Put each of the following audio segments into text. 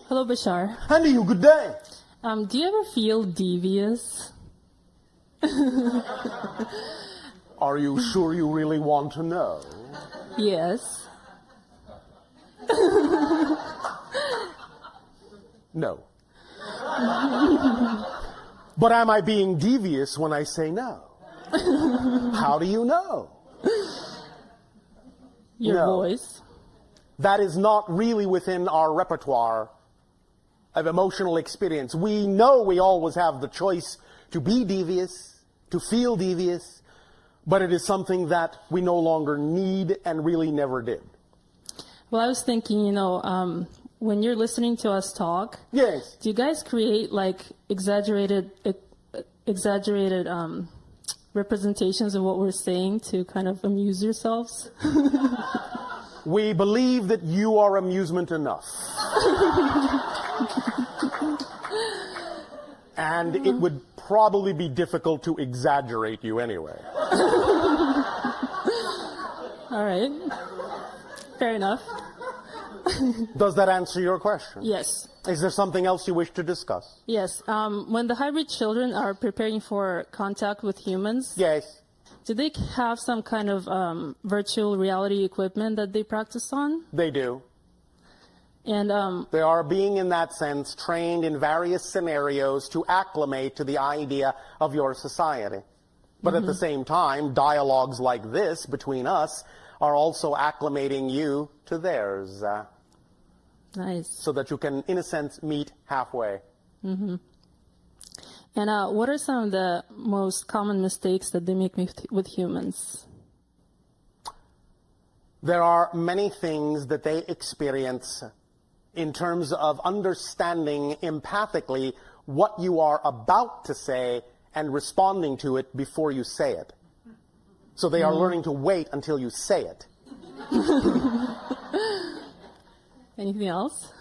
Hello, Bashar. And to you, good day. Do you ever feel devious? Are you sure you really want to know? Yes. No. But am I being devious when I say no? How do you know? Your No. voice. That is not really within our repertoire of emotional experience. We know we always have the choice to be devious, to feel devious, but it is something that we no longer need and really never did. Well, I was thinking, when you're listening to us talk, Yes. do you guys create like exaggerated representations of what we're saying to kind of amuse yourselves? We believe that you are amusement enough. And it would probably be difficult to exaggerate you anyway. All right. Fair enough. Does that answer your question? Yes. Is there something else you wish to discuss? Yes. When the hybrid children are preparing for contact with humans, Yes. do they have some kind of virtual reality equipment that they practice on? They do. And They are being, in that sense, trained in various scenarios to acclimate to the idea of your society. But at the same time, dialogues like this between us are also acclimating you to theirs, nice. so that you can, in a sense, meet halfway. And what are some of the most common mistakes that they make with humans? There are many things that they experience in terms of understanding empathically what you are about to say and responding to it before you say it. So they are learning to wait until you say it. Anything else?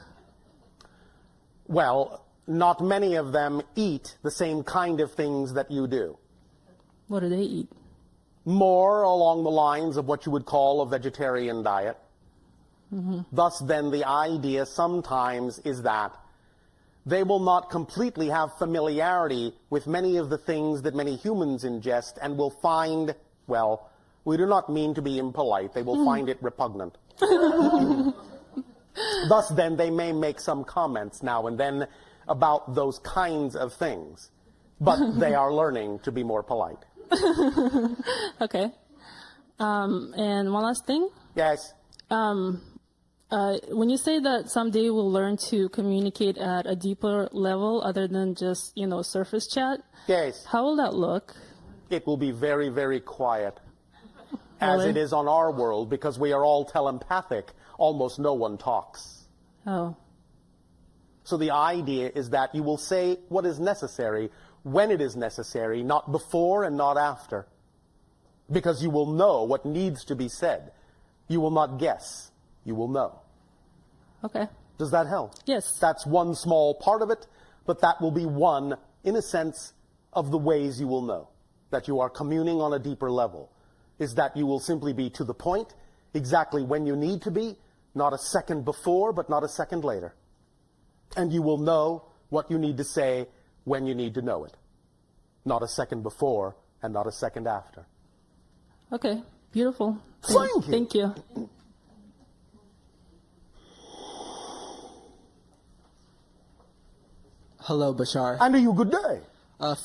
Well, not many of them eat the same kind of things that you do. What do they eat? More along the lines of what you would call a vegetarian diet. Thus, then, the idea sometimes is that they will not completely have familiarity with many of the things that many humans ingest and will find, well, we do not mean to be impolite, they will find it repugnant. Thus, then, they may make some comments now and then about those kinds of things, but they are learning to be more polite. Okay. And one last thing. Yes. When you say that someday we'll learn to communicate at a deeper level other than just, surface chat, Yes. how will that look? It will be very, very quiet, as Really? it is on our world, because we are all telepathic. Almost no one talks. Oh, So the idea is that you will say what is necessary when it is necessary, not before and not after. Because you will know what needs to be said. You will not guess. You will know. okay. Does that help? Yes. That's one small part of it, but that will be one, in a sense, of the ways you will know that you are communing on a deeper level, is that you will simply be to the point, exactly when you need to be, not a second before, but not a second later. And you will know what you need to say when you need to know it. Not a second before and not a second after. Okay. Beautiful. Thank you. Thank you. Hello, Bashar. And to you, good day.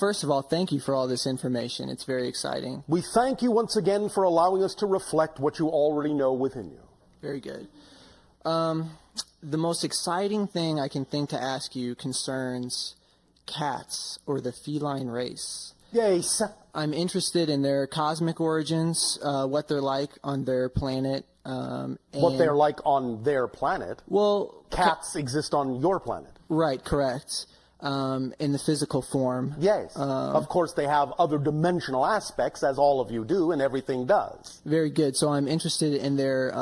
First of all, thank you for all this information. It's very exciting. We thank you once again for allowing us to reflect what you already know within you. Very good. The most exciting thing I can think to ask you concerns cats, or the feline race. Yes. I'm interested in their cosmic origins, what they're like on their planet. What they're like on their planet. Well, Cats exist on your planet. right, correct. In the physical form. Yes. Of course, they have other dimensional aspects, as all of you do, and everything does. Very good. So I'm interested in their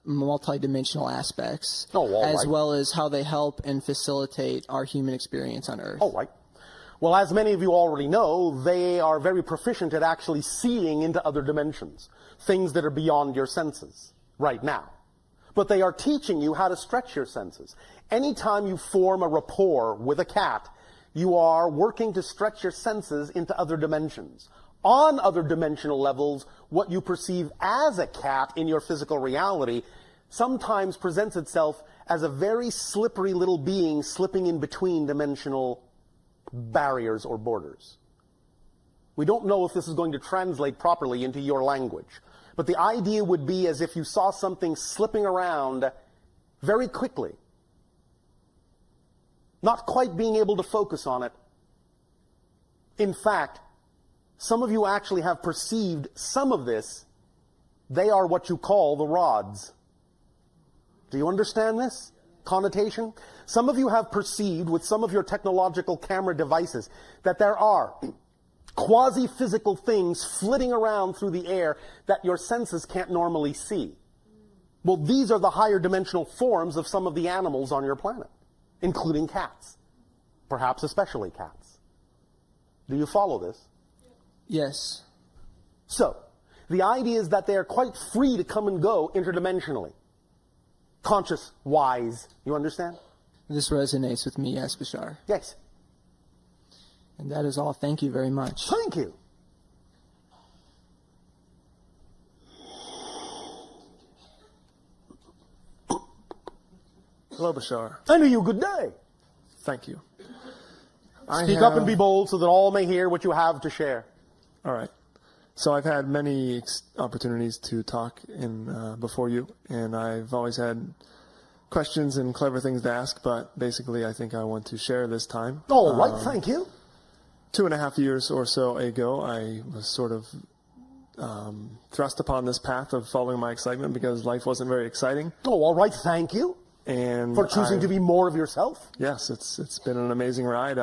multidimensional aspects, Oh, all as right. well as how they help and facilitate our human experience on Earth. All right. Well, as many of you already know, they are very proficient at actually seeing into other dimensions, things that are beyond your senses right now. but they are teaching you how to stretch your senses. Anytime you form a rapport with a cat, you are working to stretch your senses into other dimensions. On other dimensional levels, what you perceive as a cat in your physical reality sometimes presents itself as a very slippery little being slipping in between dimensional barriers or borders. We don't know if this is going to translate properly into your language, but the idea would be as if you saw something slipping around very quickly, not quite being able to focus on it. In fact, some of you actually have perceived some of this. They are what you call the rods. Do you understand this connotation? Some of you have perceived with some of your technological camera devices that there are quasi-physical things flitting around through the air that your senses can't normally see. Well, these are the higher dimensional forms of some of the animals on your planet, including cats, perhaps especially cats. Do you follow this? Yes. So, the idea is that they are quite free to come and go interdimensionally. Conscious-wise, you understand? This resonates with me, yes, Bashar. Yes. And that is all. Thank you very much. Thank you. Hello, Bashar. And to you, good day. Thank you. Speak up and be bold so that all may hear what you have to share. All right. So I've had many opportunities to talk before you, and I've always had questions and clever things to ask, but basically I think I want to share this time. All right, thank you. 2.5 years or so ago, I was sort of thrust upon this path of following my excitement because life wasn't very exciting. Oh, all right, thank you. And for choosing to be more of yourself. Yes, it's been an amazing ride.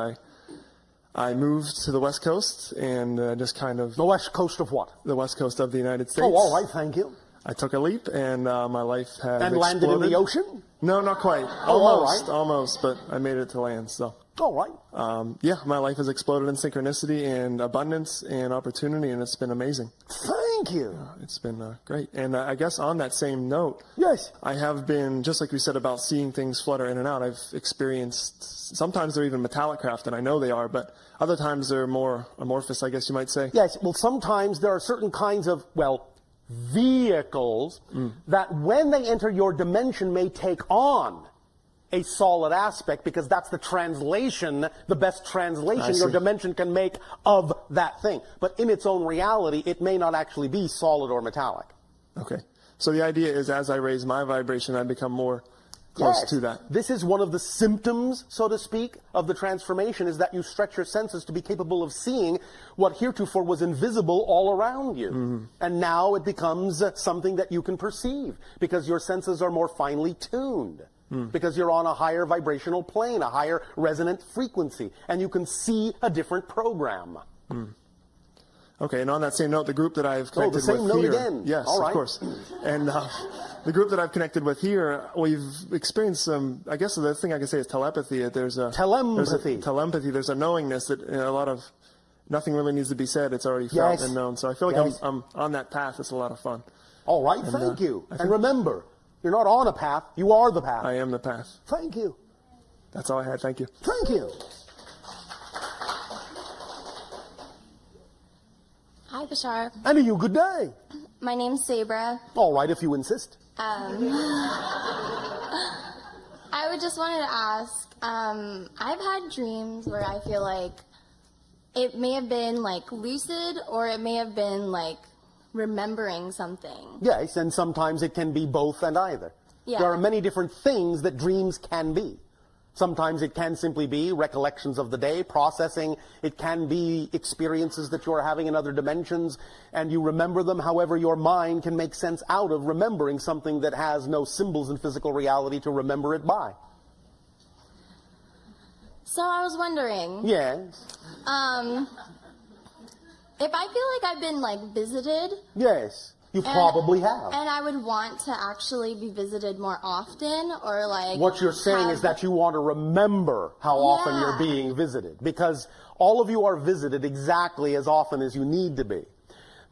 I moved to the West Coast and just kind of... The West Coast of what? The West Coast of the United States. Oh, all right, thank you. I took a leap and my life has And exploded. landed in the ocean? No, not quite. Almost, but I made it to land, so... All right. Yeah, my life has exploded in synchronicity and abundance and opportunity, and it's been amazing. Thank you. It's been great. And I guess on that same note, yes, I have been, just like we said about seeing things flutter in and out, I've experienced, sometimes they're even metallic craft, and I know they are, but other times they're more amorphous, I guess you might say. Yes, well, sometimes there are certain kinds of, vehicles that when they enter your dimension may take on a solid aspect, because that's the translation, the best translation your dimension can make of that thing. But in its own reality, it may not actually be solid or metallic. Okay. So the idea is as I raise my vibration, I become more close to that. This is one of the symptoms, so to speak, of the transformation, is that you stretch your senses to be capable of seeing what heretofore was invisible all around you. And now it becomes something that you can perceive, because your senses are more finely tuned. Because you're on a higher vibrational plane, a higher resonant frequency, and you can see a different program. Okay, and on that same note, the group that I've connected with the same note here, again. Yes, all right. Of course. And the group that I've connected with here, we've experienced some, I guess the thing I can say is telepathy. There's a telepathy. There's a knowingness that a lot of, nothing really needs to be said. It's already felt and known. So I feel like I'm on that path. It's a lot of fun. All right, thank you. And remember, you're not on a path, you are the path. I am the path. Thank you. That's all I had. Thank you. Thank you. Hi, Bashar. And to you, good day. My name's Sabra. All right, if you insist. I would just wanted to ask, I've had dreams where I feel like it may have been like lucid, or it may have been like remembering something. Yes, and sometimes it can be both and either. Yeah. There are many different things that dreams can be. Sometimes it can simply be recollections of the day, processing. It can be experiences that you're having in other dimensions, and you remember them. However, your mind can make sense out of remembering something that has no symbols in physical reality to remember it by. So I was wondering. Yes. If I feel like I've been like visited. Yes. You probably have. And I would want to actually be visited more often, or like... What you're saying is that you want to remember how often you're being visited, because all of you are visited exactly as often as you need to be.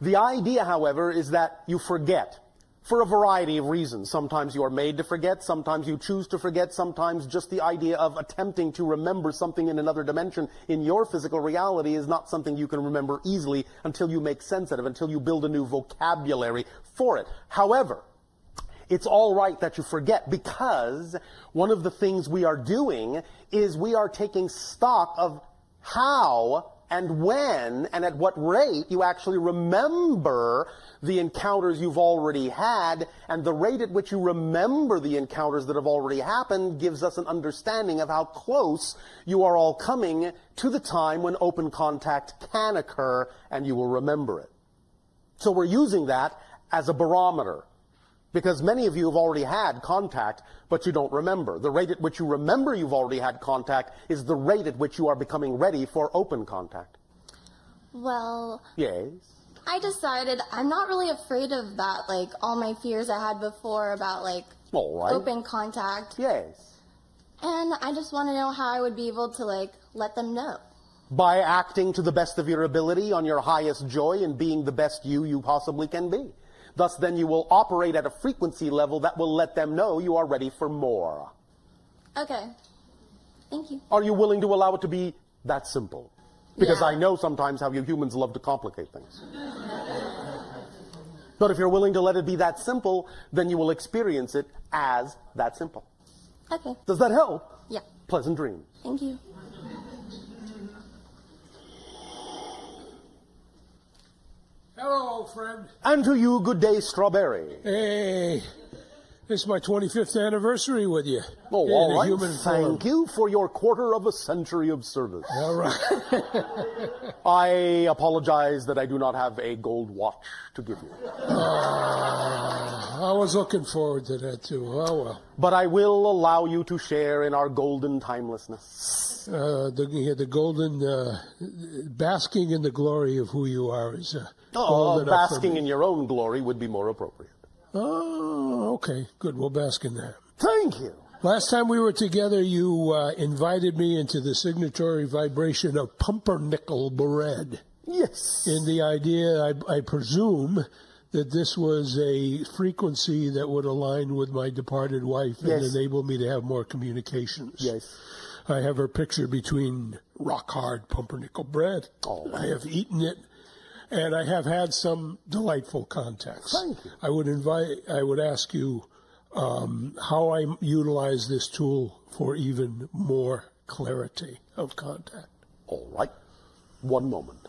The idea, however, is that you forget. For a variety of reasons. Sometimes you are made to forget, sometimes you choose to forget, sometimes just the idea of attempting to remember something in another dimension in your physical reality is not something you can remember easily until you make sense of it, until you build a new vocabulary for it. However, it's all right that you forget, because one of the things we are doing is we are taking stock of how and when and at what rate you actually remember the encounters you've already had, and the rate at which you remember the encounters that have already happened gives us an understanding of how close you are all coming to the time when open contact can occur and you will remember it. So we're using that as a barometer, because many of you have already had contact, but you don't remember. The rate at which you remember you've already had contact is the rate at which you are becoming ready for open contact. Well, yes. I decided I'm not really afraid of that, like all my fears I had before about like All right. open contact. Yes. And I just want to know how I would be able to like let them know. By acting to the best of your ability on your highest joy and being the best you possibly can be. Thus, then you will operate at a frequency level that will let them know you are ready for more. Okay. Thank you. Are you willing to allow it to be that simple? Because Yeah. I know sometimes how you humans love to complicate things. But if you're willing to let it be that simple, then you will experience it as that simple. Okay. Does that help? Yeah. Pleasant dreams. Thank you. Hello, old friend. And to you, good day, Strawberry. Hey, this is my 25th anniversary with you. Oh, in all the right. human Thank form. you for your quarter of a century of service. All right. I apologize that I do not have a gold watch to give you. I was looking forward to that, too. Oh, well. But I will allow you to share in our golden timelessness. The golden, basking in the glory of who you are is golden enough for Basking me. in your own glory would be more appropriate. Oh, okay. Good. We'll bask in that. Thank you. Last time we were together, you invited me into the signatory vibration of pumpernickel bread. Yes. In the idea, I presume, that this was a frequency that would align with my departed wife and Yes. enable me to have more communications. Yes. I have her picture between rock-hard pumpernickel bread. Oh. I have eaten it, and I have had some delightful contacts. Thank you. I would ask you how I utilize this tool for even more clarity of contact. All right. One moment.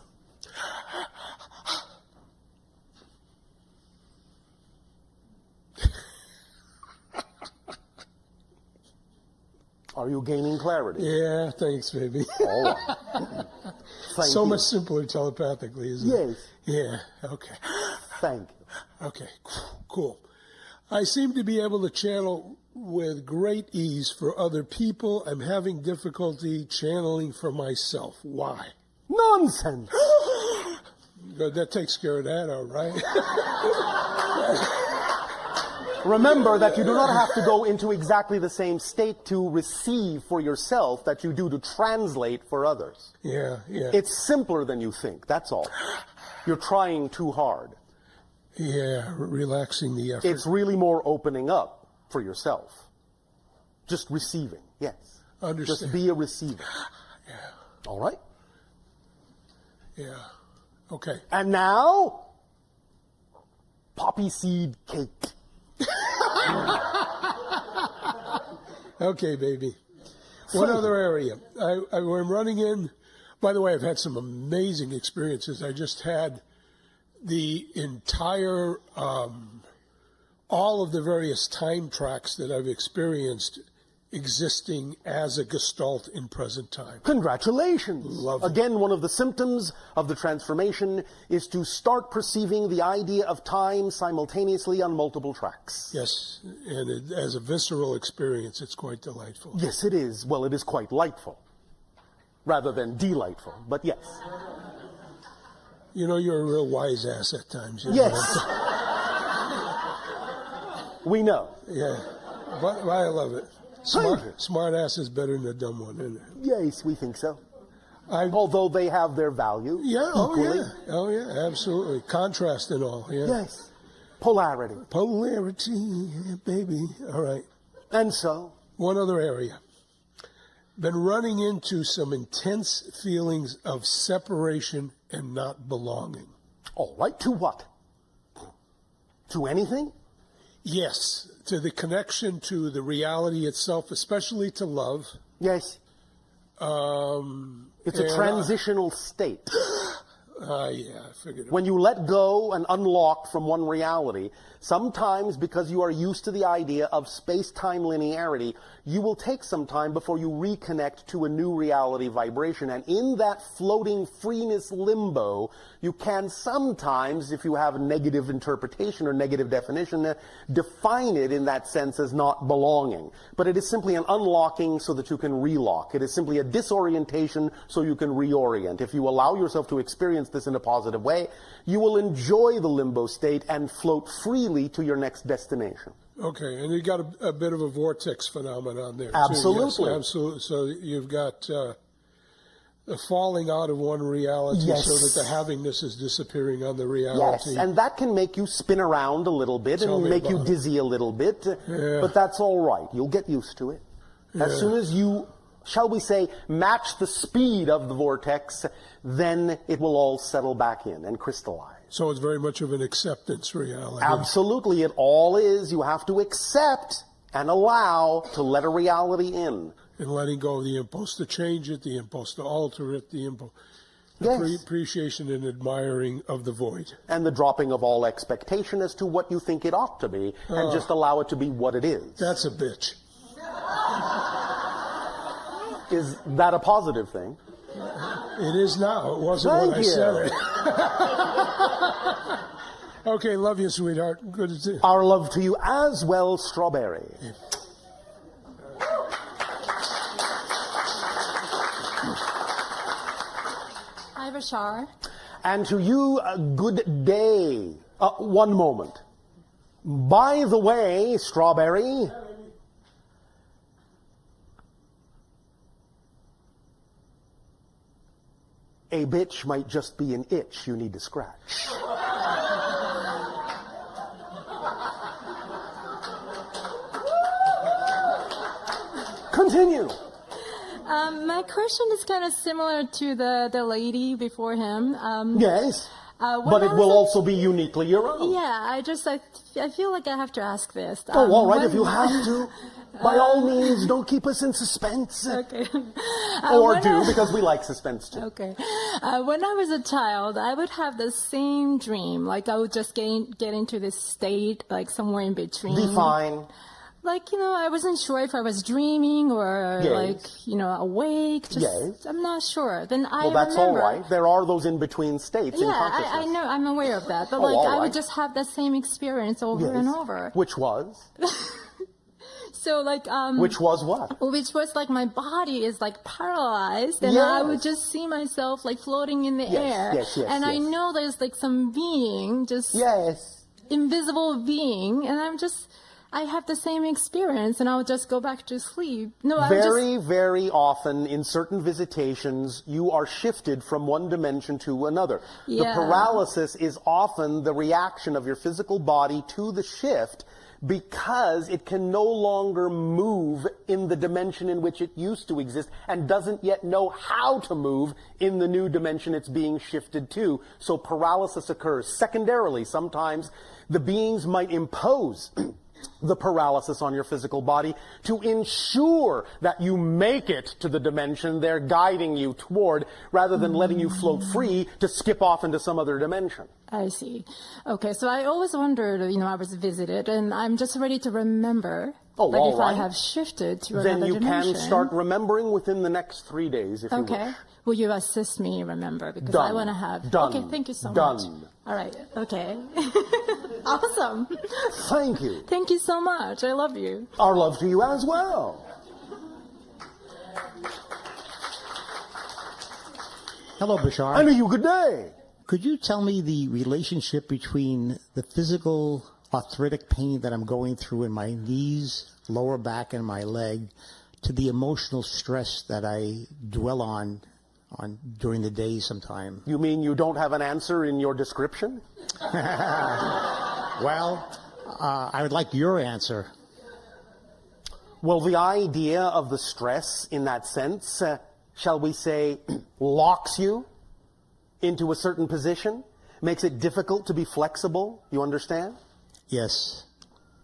Are you gaining clarity? Yeah, thanks, baby. All right. Thank So you. much simpler telepathically, isn't it? Yes. Yeah, okay. Thank you. Okay, cool. I seem to be able to channel with great ease for other people. I'm having difficulty channeling for myself. Why? Nonsense. Good, that takes care of that, all right? Remember that you do not have to go into exactly the same state to receive for yourself that you do to translate for others. Yeah. It's simpler than you think, that's all. You're trying too hard. Yeah, relaxing the effort. It's really more opening up for yourself. Just receiving, yes. Understand. Just be a receiver. Yeah. All right? Yeah. Okay. And now, poppy seed cake. Okay, baby. One other area. I'm running in. By the way, I've had some amazing experiences. I just had the entire, all of the various time tracks that I've experienced existing as a gestalt in present time. Congratulations. Lovely. Again, one of the symptoms of the transformation is to start perceiving the idea of time simultaneously on multiple tracks. Yes, and as a visceral experience, it's quite delightful. Yes, it is. Well, it is quite lightful, rather than delightful, but yes. You know, you're a real wise ass at times. You Yes. know? We know. Yeah, but I love it. Thank you. Smart ass is better than a dumb one, isn't it? Yes, we think so. Although they have their value. Yeah, equally. oh yeah, absolutely. Contrast and all, yeah. Yes. Polarity. Polarity, baby. All right. And so? One other area. Been running into some intense feelings of separation and not belonging. All right. To what? To anything? Yes. To the connection to the reality itself, especially to love. Yes. It's a transitional state. Yeah, I figured it. When you let go and unlock from one reality, sometimes because you are used to the idea of space-time linearity, you will take some time before you reconnect to a new reality vibration. And in that floating freeness limbo, you can sometimes, if you have a negative interpretation or negative definition, define it in that sense as not belonging. But it is simply an unlocking so that you can relock. It is simply a disorientation so you can reorient. If you allow yourself to experience this in a positive way, you will enjoy the limbo state and float freely to your next destination. Okay, and you got a bit of a vortex phenomenon there. Absolutely. Too. Yes, absolutely. So you've got the falling out of one reality yes. so that the havingness is disappearing on the reality. Yes, and that can make you spin around a little bit and make you dizzy a little bit, but that's all right. You'll get used to it. As soon as you, shall we say, match the speed of the vortex, then it will all settle back in and crystallize. So it's very much of an acceptance reality. Absolutely. It all is. You have to accept and allow to let a reality in. And letting go of the impulse to change it, the impulse to alter it, the impulse. Appreciation and admiring of the void. And the dropping of all expectation as to what you think it ought to be, and just allow it to be what it is. That's a bitch. Is that a positive thing? It is now. It wasn't when I said it. Okay, love you, sweetheart. Good to see you. Our love to you as well, Strawberry. Hi, Bashar. And to you, a good day. One moment. By the way, Strawberry, a bitch might just be an itch you need to scratch. Continue. My question is kind of similar to the lady before him. Yes. But it will also be uniquely your own. Yeah, I feel like I have to ask this. Oh, all right, if you have to. By all means, don't keep us in suspense. Okay. Or do, because we like suspense too. Okay. When I was a child, I would have the same dream. Like, I would just get into this state, like somewhere in between. Define. Like, I wasn't sure if I was dreaming or, awake. I'm not sure. Then Well, that's all right. There are those in-between states in consciousness. I know. I'm aware of that. But, I would just have the same experience over and over. Which was? So, which was what? Which was, my body is, paralyzed, and I would just see myself, floating in the air. Yes. And I know there's, some being, just... Yes. Invisible being, and I have the same experience, and I would just go back to sleep. No, very often in certain visitations, you are shifted from one dimension to another. Yeah. The paralysis is often the reaction of your physical body to the shift, because it can no longer move in the dimension in which it used to exist and doesn't yet know how to move in the new dimension it's being shifted to. So paralysis occurs. Secondarily, sometimes the beings might impose the paralysis on your physical body to ensure that you make it to the dimension they're guiding you toward, rather than letting you float free to skip off into some other dimension. I see. Okay, so I always wondered, I was visited, and I'm just ready to remember. All if right. I have shifted to another dimension. Then you can start remembering within the next 3 days, if you wish. Okay. Will you assist me remember? Because Done. I want to have... Done. Okay, thank you so Done. much. All right, okay. Awesome. Thank you. Thank you so much. I love you. Our love to you as well. Hello, Bashar. And to you, good day. Could you tell me the relationship between the physical arthritic pain that I'm going through in my knees, lower back, and my leg to the emotional stress that I dwell on during the day sometime? You mean you don't have an answer in your description? Well, I would like your answer. Well, the idea of the stress in that sense, shall we say, locks you into a certain position, makes it difficult to be flexible. You understand? Yes.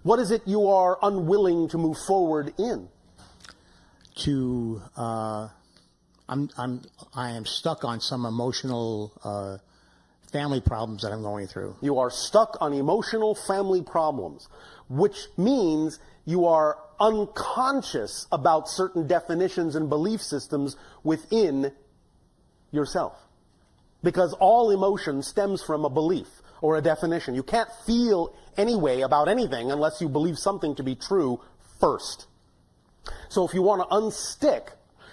What is it you are unwilling to move forward in? I am stuck on some emotional family problems that I'm going through. You are stuck on emotional family problems, which means you are unconscious about certain definitions and belief systems within yourself. Because all emotion stems from a belief or a definition. You can't feel any way about anything unless you believe something to be true first. So if you want to unstick,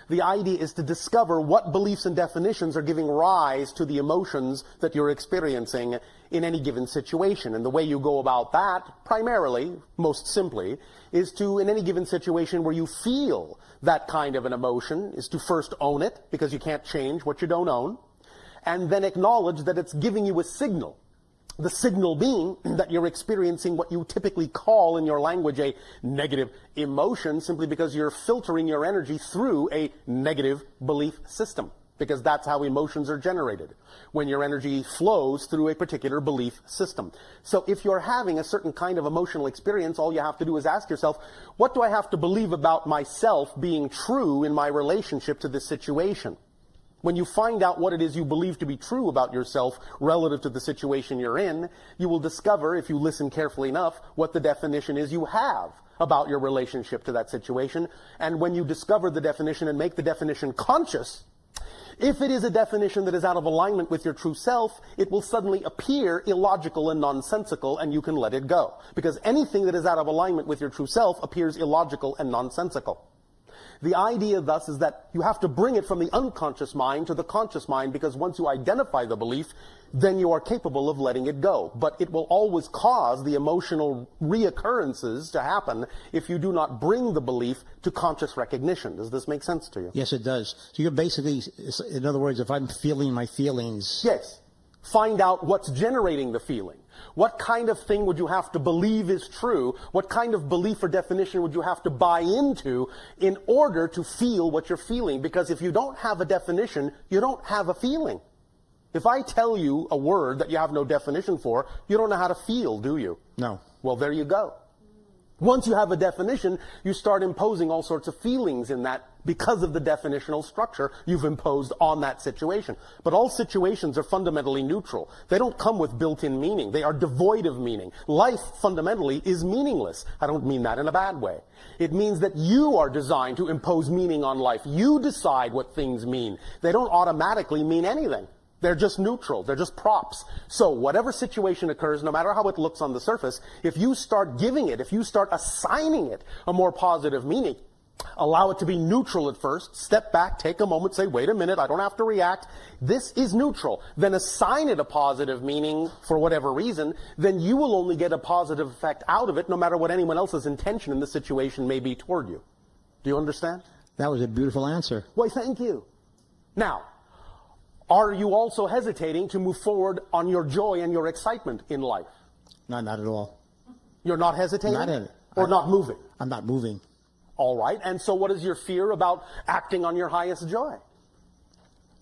the idea is to discover what beliefs and definitions are giving rise to the emotions that you're experiencing in any given situation. And the way you go about that, primarily, most simply, is to, in any given situation where you feel that kind of an emotion, is to first own it, because you can't change what you don't own, and then acknowledge that it's giving you a signal. The signal being that you're experiencing what you typically call in your language a negative emotion, simply because you're filtering your energy through a negative belief system. Because that's how emotions are generated, when your energy flows through a particular belief system. So if you're having a certain kind of emotional experience, all you have to do is ask yourself, what do I have to believe about myself being true in my relationship to this situation? When you find out what it is you believe to be true about yourself relative to the situation you're in, you will discover, if you listen carefully enough, what the definition is you have about your relationship to that situation. And when you discover the definition and make the definition conscious, if it is a definition that is out of alignment with your true self, it will suddenly appear illogical and nonsensical, and you can let it go. Because anything that is out of alignment with your true self appears illogical and nonsensical. The idea thus is that you have to bring it from the unconscious mind to the conscious mind, because once you identify the belief, then you are capable of letting it go. But it will always cause the emotional reoccurrences to happen if you do not bring the belief to conscious recognition. Does this make sense to you? Yes, it does. So you're basically, in other words, if I'm feeling my feelings... Yes. Find out what's generating the feeling. What kind of thing would you have to believe is true? What kind of belief or definition would you have to buy into in order to feel what you're feeling? Because if you don't have a definition, you don't have a feeling. If I tell you a word that you have no definition for, you don't know how to feel, do you? No. Well, there you go. Once you have a definition, you start imposing all sorts of feelings in that because of the definitional structure you've imposed on that situation. But all situations are fundamentally neutral. They don't come with built-in meaning. They are devoid of meaning. Life, fundamentally, is meaningless. I don't mean that in a bad way. It means that you are designed to impose meaning on life. You decide what things mean. They don't automatically mean anything. They're just neutral. They're just props. So whatever situation occurs, no matter how it looks on the surface, if you start giving it, if you start assigning it a more positive meaning, allow it to be neutral at first, step back, take a moment, say, wait a minute, I don't have to react. This is neutral. Then assign it a positive meaning for whatever reason, then you will only get a positive effect out of it, no matter what anyone else's intention in the situation may be toward you. Do you understand? That was a beautiful answer. Why, thank you. Now, are you also hesitating to move forward on your joy and your excitement in life? No, not at all. You're not hesitating? Not in it. Or not moving? I'm not moving. All right. And so what is your fear about acting on your highest joy?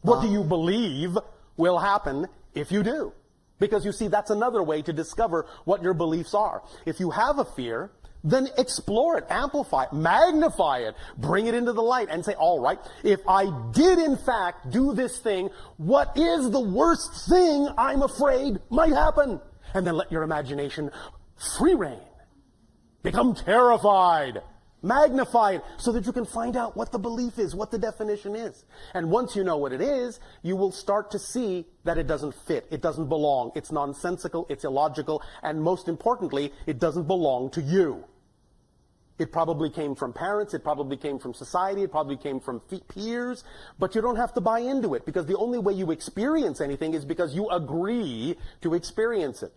What do you believe will happen if you do? Because you see, that's another way to discover what your beliefs are. If you have a fear, then explore it, amplify it, magnify it, bring it into the light and say, all right, if I did in fact do this thing, what is the worst thing I'm afraid might happen? And then let your imagination free rein. Become terrified. Magnify it so that you can find out what the belief is, what the definition is. And once you know what it is, you will start to see that it doesn't fit, it doesn't belong, it's nonsensical, it's illogical, and most importantly, it doesn't belong to you. It probably came from parents, it probably came from society, it probably came from peers, but you don't have to buy into it, because the only way you experience anything is because you agree to experience it.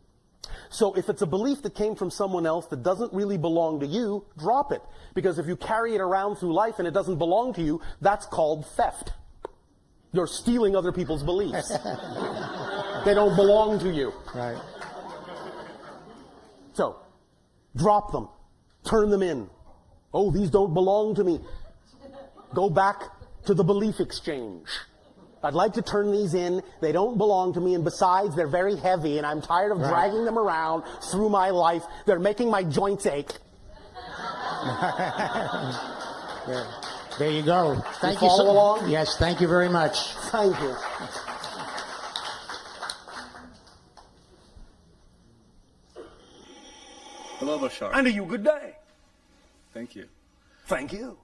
So if it's a belief that came from someone else that doesn't really belong to you, drop it. Because if you carry it around through life and it doesn't belong to you, that's called theft. You're stealing other people's beliefs. They don't belong to you. Right. So, drop them. Turn them in. Oh, these don't belong to me. Go back to the belief exchange. I'd like to turn these in. They don't belong to me, and besides, they're very heavy, and I'm tired of dragging them around through my life. They're making my joints ache. There you go. Thank you. Follow along? Yes, thank you very much. Thank you. Hello, Bashar. And to you, good day. Thank you. Thank you.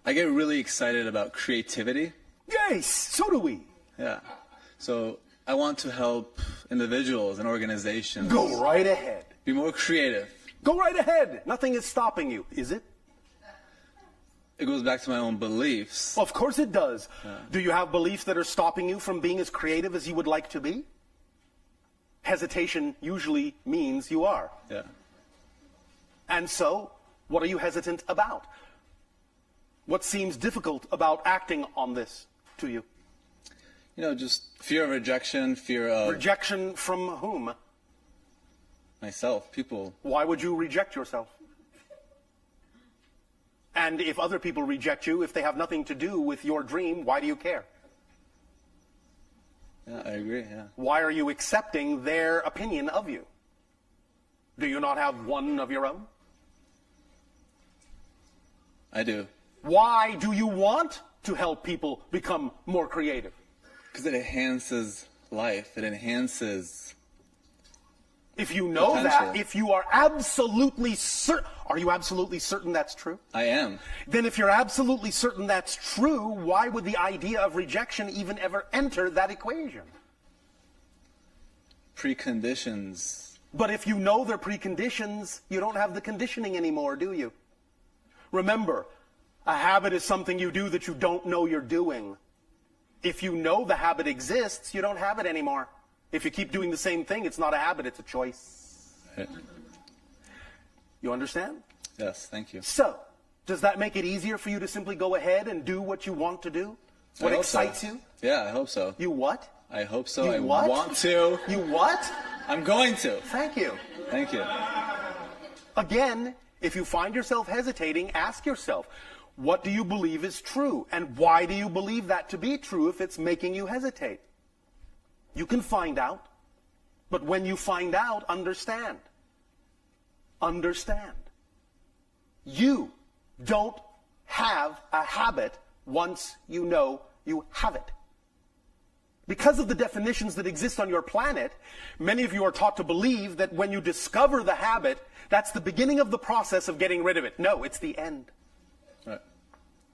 I get really excited about creativity. Yes, so do we. Yeah. So I want to help individuals and organizations. Go right ahead. Be more creative. Go right ahead. Nothing is stopping you, is it? It goes back to my own beliefs. Of course it does. Yeah. Do you have beliefs that are stopping you from being as creative as you would like to be? Hesitation usually means you are. Yeah. And so, what are you hesitant about? What seems difficult about acting on this to you? You know, just fear of rejection, fear of... Rejection from whom? Myself, people. Why would you reject yourself? And if other people reject you, if they have nothing to do with your dream, why do you care? Yeah, I agree, yeah. Why are you accepting their opinion of you? Do you not have one of your own? I do. Why do you want to help people become more creative? Because it enhances life. It enhances... If you know potential. that, if you are absolutely certain, are you absolutely certain that's true? I am. Then if you're absolutely certain that's true, why would the idea of rejection even ever enter that equation? Preconditions. But if you know they're preconditions, you don't have the conditioning anymore, do you? Remember, a habit is something you do that you don't know you're doing. If you know the habit exists, you don't have it anymore. If you keep doing the same thing, it's not a habit, it's a choice. You understand? Yes, thank you. So, does that make it easier for you to simply go ahead and do what you want to do? What excites you? Yeah, I hope so. You what? I hope so. You I what? want to. You what? I'm going to. Thank you. Thank you. Again, if you find yourself hesitating, ask yourself, what do you believe is true? And why do you believe that to be true if it's making you hesitate? You can find out. But when you find out, understand. Understand. You don't have a habit once you know you have it. Because of the definitions that exist on your planet, many of you are taught to believe that when you discover the habit, that's the beginning of the process of getting rid of it. No, it's the end. Right.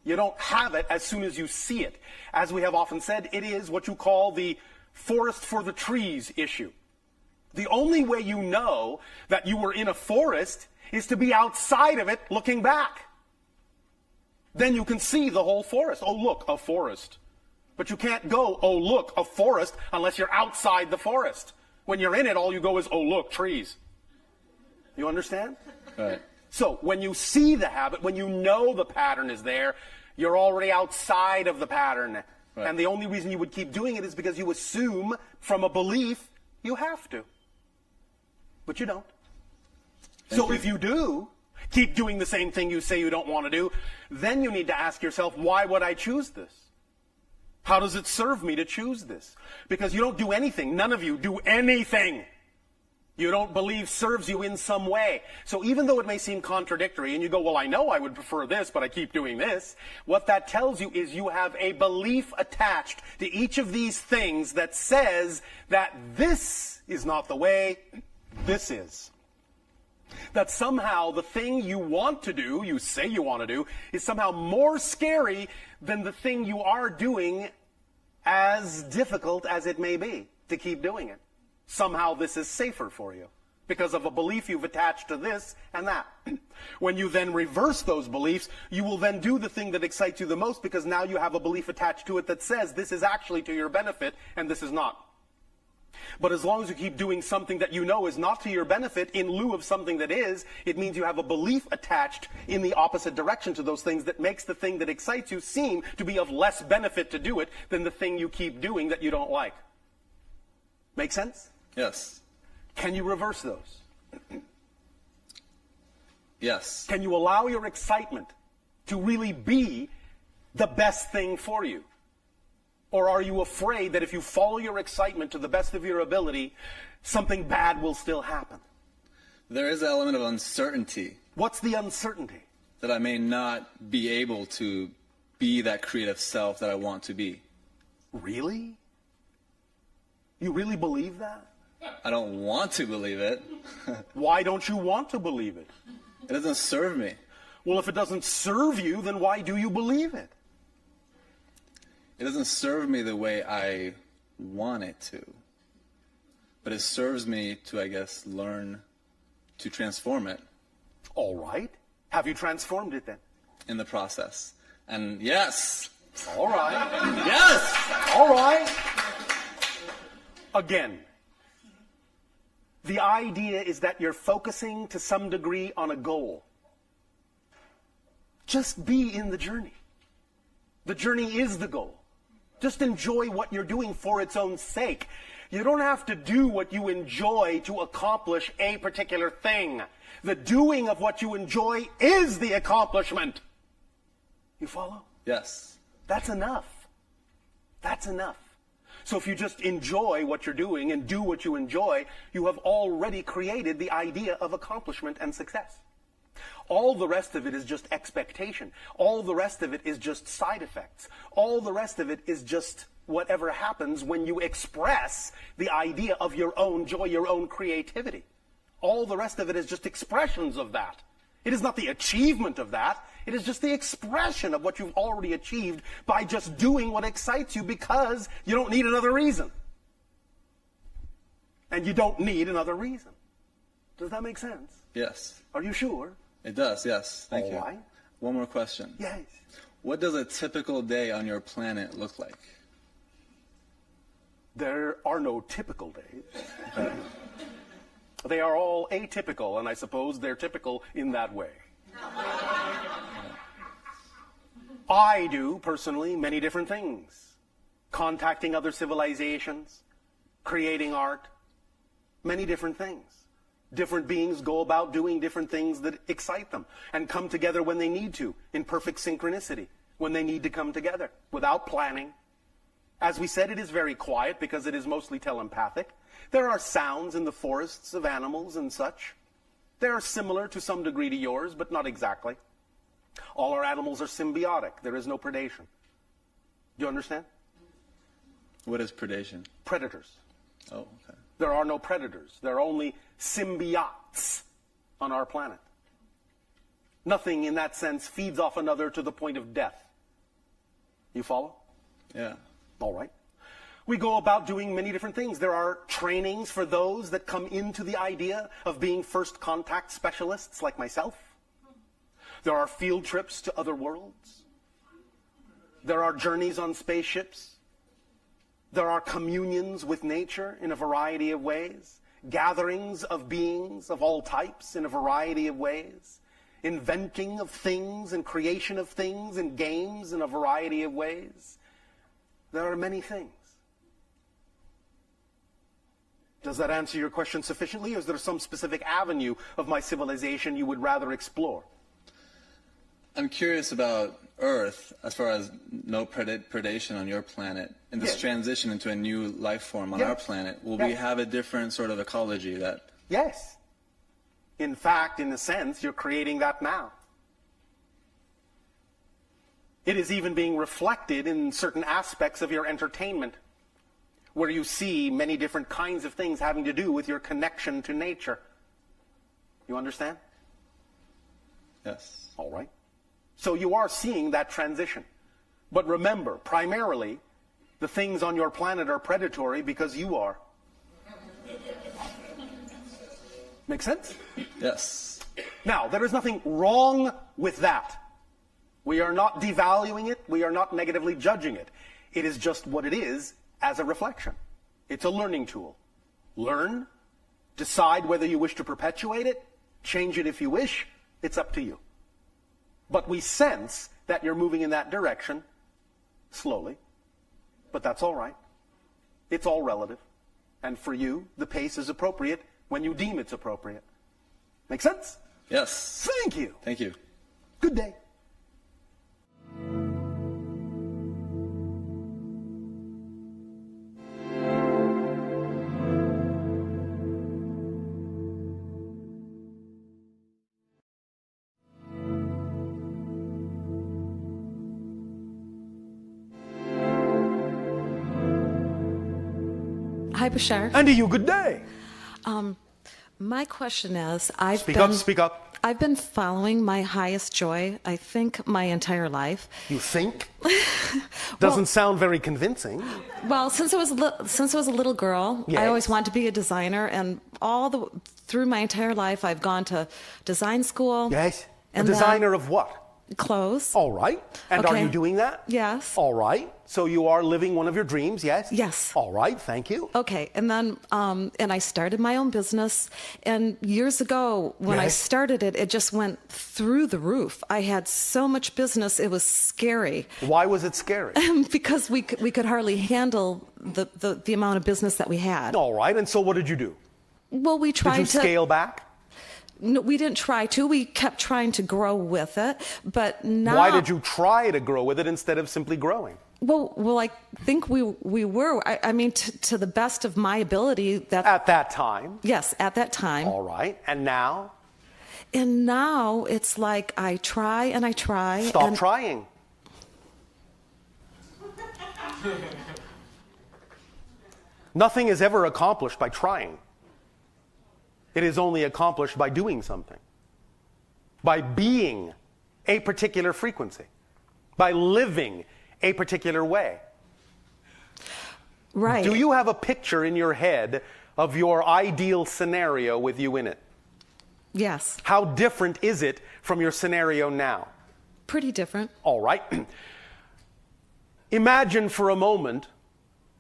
You don't have it as soon as you see it. As we have often said, it is what you call the forest for the trees issue. The only way you know that you were in a forest is to be outside of it looking back. Then you can see the whole forest. Oh, look, a forest. But you can't go, oh, look, a forest, unless you're outside the forest. When you're in it, all you go is, oh, look, trees. You understand? Right. So when you see the habit, when you know the pattern is there, you're already outside of the pattern. Right. And the only reason you would keep doing it is because you assume from a belief you have to. But you don't. So if you do keep doing the same thing you say you don't want to do, then you need to ask yourself, why would I choose this? How does it serve me to choose this? Because you don't do anything. None of you do anything you don't believe serves you in some way. So even though it may seem contradictory, and you go, well, I know I would prefer this, but I keep doing this, what that tells you is you have a belief attached to each of these things that says that this is not the way, this is. That somehow the thing you want to do, you say you want to do, is somehow more scary than the thing you are doing, as difficult as it may be to keep doing it. Somehow this is safer for you because of a belief you've attached to this and that. When you then reverse those beliefs, you will then do the thing that excites you the most because now you have a belief attached to it that says this is actually to your benefit and this is not. But as long as you keep doing something that you know is not to your benefit in lieu of something that is, it means you have a belief attached in the opposite direction to those things that makes the thing that excites you seem to be of less benefit to do it than the thing you keep doing that you don't like. Make sense? Yes. Can you reverse those? Yes. Can you allow your excitement to really be the best thing for you? Or are you afraid that if you follow your excitement to the best of your ability, something bad will still happen? There is an element of uncertainty. What's the uncertainty? That I may not be able to be that creative self that I want to be. Really? You really believe that? I don't want to believe it. Why don't you want to believe it? It doesn't serve me. Well, if it doesn't serve you, then why do you believe it? It doesn't serve me the way I want it to. But it serves me to, I guess, learn to transform it. All right. Have you transformed it then? In the process. And yes. All right. Yes. All right. Again, the idea is that you're focusing to some degree on a goal. Just be in the journey. The journey is the goal. Just enjoy what you're doing for its own sake. You don't have to do what you enjoy to accomplish a particular thing. The doing of what you enjoy is the accomplishment. You follow? Yes. That's enough. That's enough. So if you just enjoy what you're doing and do what you enjoy, you have already created the idea of accomplishment and success. All the rest of it is just expectation. All the rest of it is just side effects. All the rest of it is just whatever happens when you express the idea of your own joy, your own creativity. All the rest of it is just expressions of that. It is not the achievement of that. It is just the expression of what you've already achieved by just doing what excites you, because you don't need another reason. And you don't need another reason. Does that make sense? Yes. Are you sure? It does, yes. Thank you. All right. One more question. Yes. What does a typical day on your planet look like? There are no typical days. They are all atypical, and I suppose they're typical in that way. I do, personally, many different things. Contacting other civilizations, creating art, many different things. Different beings go about doing different things that excite them and come together when they need to, in perfect synchronicity, when they need to come together, without planning. As we said, it is very quiet because it is mostly telepathic. There are sounds in the forests of animals and such. They are similar to some degree to yours, but not exactly. All our animals are symbiotic. There is no predation. Do you understand? What is predation? Predators. Oh, okay. There are no predators. There are only symbiotes on our planet. Nothing in that sense feeds off another to the point of death. You follow? Yeah. All right. We go about doing many different things. There are trainings for those that come into the idea of being first contact specialists like myself. There are field trips to other worlds. There are journeys on spaceships. There are communions with nature in a variety of ways. Gatherings of beings of all types in a variety of ways. Inventing of things and creation of things and games in a variety of ways. There are many things. Does that answer your question sufficiently, or is there some specific avenue of my civilization you would rather explore? I'm curious about Earth, as far as no predation on your planet, and this transition into a new life form on our planet. Will we have a different sort of ecology that... Yes. In fact, in a sense, you're creating that now. It is even being reflected in certain aspects of your entertainment, where you see many different kinds of things having to do with your connection to nature. You understand? Yes. All right. So you are seeing that transition. But remember, primarily, the things on your planet are predatory because you are. Make sense? Yes. Now, there is nothing wrong with that. We are not devaluing it. We are not negatively judging it. It is just what it is as a reflection. It's a learning tool. Learn, decide whether you wish to perpetuate it, change it if you wish. It's up to you. But we sense that you're moving in that direction slowly. But that's all right. It's all relative. And for you, the pace is appropriate when you deem it's appropriate. Make sense? Yes. Thank you. Thank you. Good day. Hi, Bashar. And to you, good day. My question is, Speak up. I've been following my highest joy, I think, my entire life. You think? Doesn't sound very convincing. Well, since I was a little girl, Yes. I always wanted to be a designer, and through my entire life, I've gone to design school. Yes. And a designer of what? Clothes. All right. And are Okay. you doing that? Yes. All right. So you are living one of your dreams, yes? Yes. All right. Thank you. Okay, and then and I started my own business, and years ago when I Yes. started it, it just went through the roof. I had so much business, it was scary. Why was it scary? Because we could hardly handle the amount of business that we had. All right. And so what did you do? Well, we tried Did you scale back? No, we didn't try to. We kept trying to grow with it, but now. Why did you try to grow with it instead of simply growing? Well, I think we were. I mean, to the best of my ability. At that time? Yes, at that time. All right. And now? And now it's like I try and I try. Stop trying. Nothing is ever accomplished by trying. It is only accomplished by doing something, by being a particular frequency, by living a particular way. Right. Do you have a picture in your head of your ideal scenario with you in it? Yes. How different is it from your scenario now? Pretty different. All right. Imagine for a moment,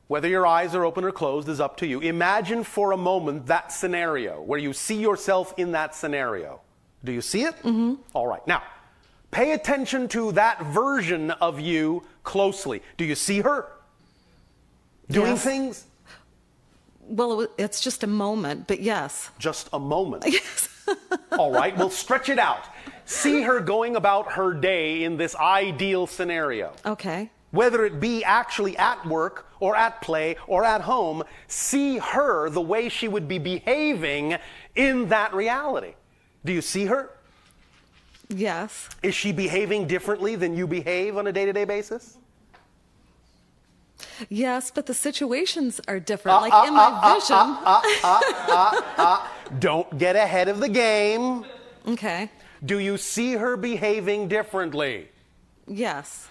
whether your eyes are open or closed is up to you. Imagine for a moment that scenario where you see yourself in that scenario. Do you see it? Mm-hmm. All right. Now, pay attention to that version of you closely. Do you see her doing Yes. things? Well, it's just a moment, but yes. Just a moment. Yes. All right. Well, stretch it out. See her going about her day in this ideal scenario. Okay. Whether it be actually at work or at play or at home, see her the way she would be behaving in that reality. Do you see her? Yes. Is she behaving differently than you behave on a day-to-day basis? Yes, but the situations are different. Like in my vision. Don't get ahead of the game. Okay. Do you see her behaving differently? Yes.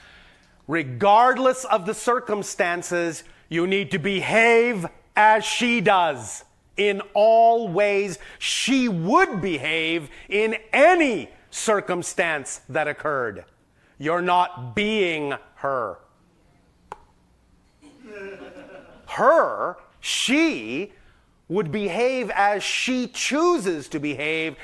Regardless of the circumstances, you need to behave as she does. In all ways, she would behave in any circumstance that occurred. You're not being her. She would behave as she chooses to behave,